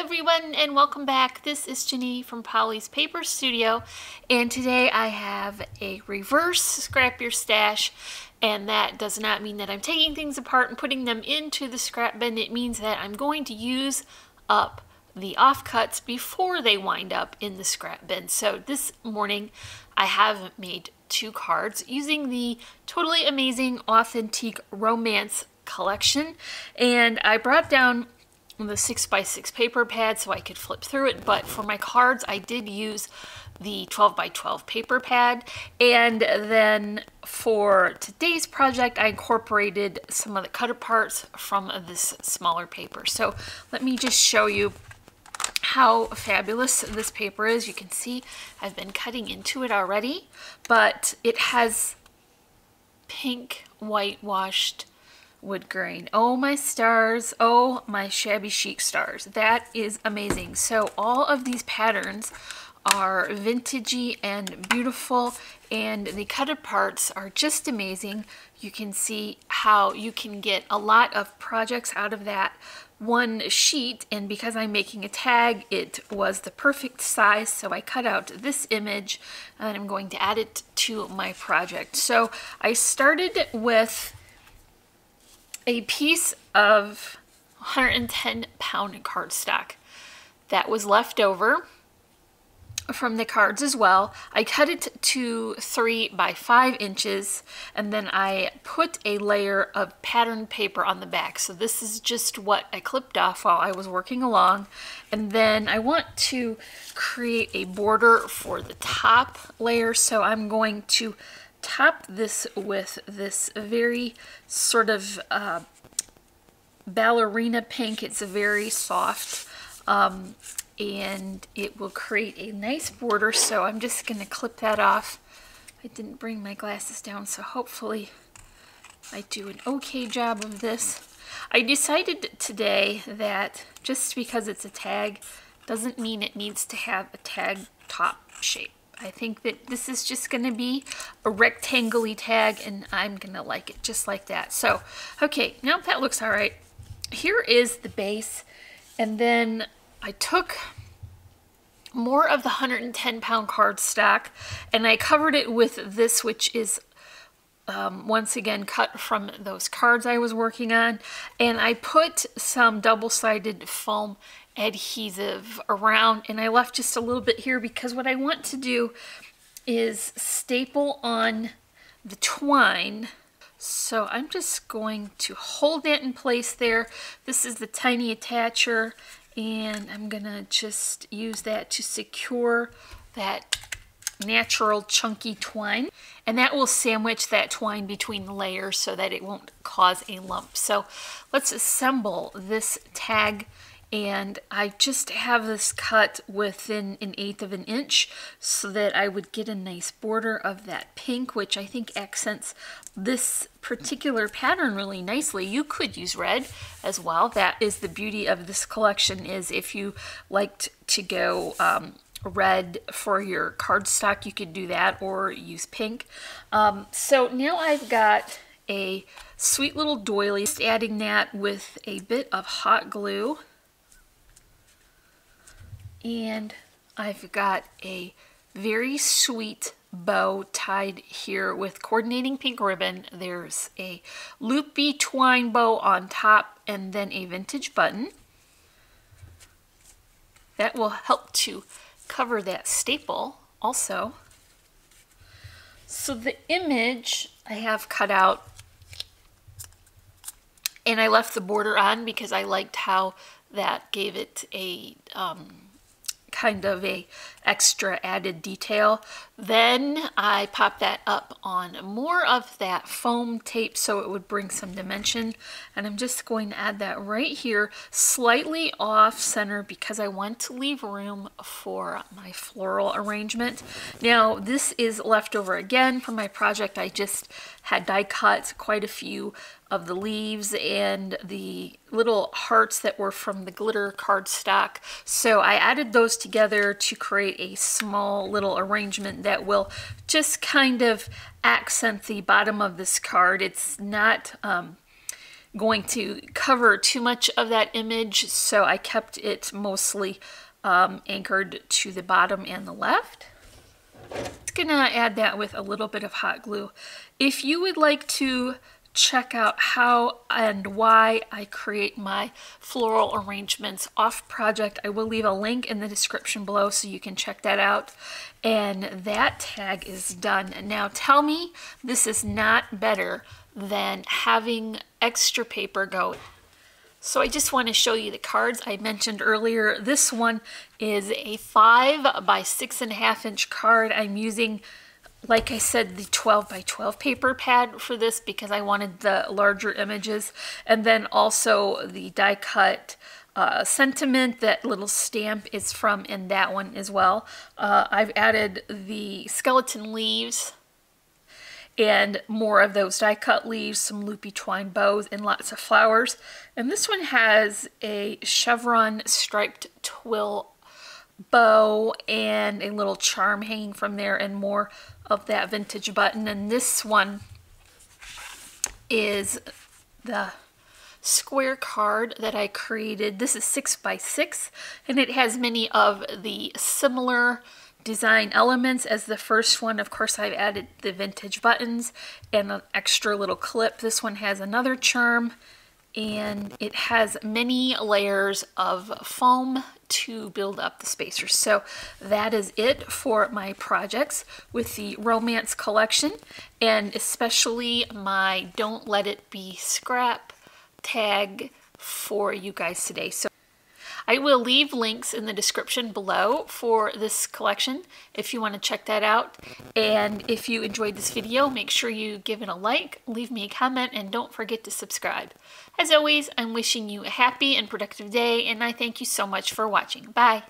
everyone, and welcome back. This is Jenny from Polly's Paper Studio, and today I have a reverse scrap your stash, and that does not mean that I'm taking things apart and putting them into the scrap bin. It means that I'm going to use up the offcuts before they wind up in the scrap bin. So this morning I have made 2 cards using the totally amazing Authentique Romance collection, and I brought down the 6x6 paper pad so I could flip through it, but for my cards I did use the 12x12 paper pad, and then for today's project I incorporated some of the cut aparts from this smaller paper. So let me just show you how fabulous this paper is. You can see I've been cutting into it already, but it has pink whitewashed wood grain. Oh my stars, oh my shabby chic stars. That is amazing. So all of these patterns are vintagey and beautiful, and the cut aparts are just amazing. You can see how you can get a lot of projects out of that one sheet, and because I'm making a tag, it was the perfect size, so I cut out this image and I'm going to add it to my project. So I started with a piece of 110-pound cardstock that was left over from the cards as well. I cut it to 3 by 5 inches, and then I put a layer of patterned paper on the back. So this is just what I clipped off while I was working along. And then I want to create a border for the top layer, so I'm going to top this with this very sort of ballerina pink. It's very soft, and it will create a nice border. So I'm just going to clip that off. I didn't bring my glasses down, so hopefully I do an okay job of this. I decided today that just because it's a tag doesn't mean it needs to have a tag top shape. I think that this is just going to be a rectangle-y tag, and I'm going to like it just like that. So, okay, now that looks all right. Here is the base, and then I took more of the 110-pound cardstock, and I covered it with this, which is once again cut from those cards I was working on, and I put some double-sided foam adhesive around, and I left just a little bit here because what I want to do is staple on the twine. So I'm just going to hold that in place there. This is the tiny attacher, and I'm gonna just use that to secure that natural chunky twine, and that will sandwich that twine between the layers so that it won't cause a lump. So let's assemble this tag, and I just have this cut within 1/8 of an inch so that I would get a nice border of that pink, which I think accents this particular pattern really nicely. You could use red as well. That is the beauty of this collection, is if you liked to go red for your cardstock, you could do that, or use pink. So now I've got a sweet little doily, just adding that with a bit of hot glue. And I've got a very sweet bow tied here with coordinating pink ribbon. There's a loopy twine bow on top, and then a vintage button. That will help to cover that staple also. So the image I have cut out, and I left the border on because I liked how that gave it a kind of a extra added detail. Then I popped that up on more of that foam tape so it would bring some dimension, and I'm just going to add that right here, slightly off center, because I want to leave room for my floral arrangement. Now this is leftover again from my project. I just had die cut quite a few of the leaves and the little hearts that were from the glitter cardstock. So I added those together to create a small little arrangement that will just kind of accent the bottom of this card. It's not going to cover too much of that image, so I kept it mostly anchored to the bottom and the left. Just gonna add that with a little bit of hot glue. If you would like to check out how and why I create my floral arrangements off project, I will leave a link in the description below so you can check that out. And that tag is done. Now tell me this is not better than having extra paper going. So I just want to show you the cards I mentioned earlier. This one is a 5 by 6.5 inch card. I'm using, like I said, the 12 by 12 paper pad for this because I wanted the larger images. And then also the die cut sentiment, that little stamp is from in that one as well. I've added the skeleton leaves and more of those die cut leaves, some loopy twine bows, and lots of flowers. And this one has a chevron striped twill bow and a little charm hanging from there and more of that vintage button. And this one is the square card that I created. This is 6 by 6 and it has many of the similar design elements as the first one. Of course, I've added the vintage buttons and an extra little clip. This one has another charm and it has many layers of foam to build up the spacers. So that is it for my projects with the romance collection, and especially my Don't Let It Be Scrap tag for you guys today. So I will leave links in the description below for this collection if you want to check that out. And if you enjoyed this video, make sure you give it a like, leave me a comment, and don't forget to subscribe. As always, I'm wishing you a happy and productive day, and I thank you so much for watching. Bye!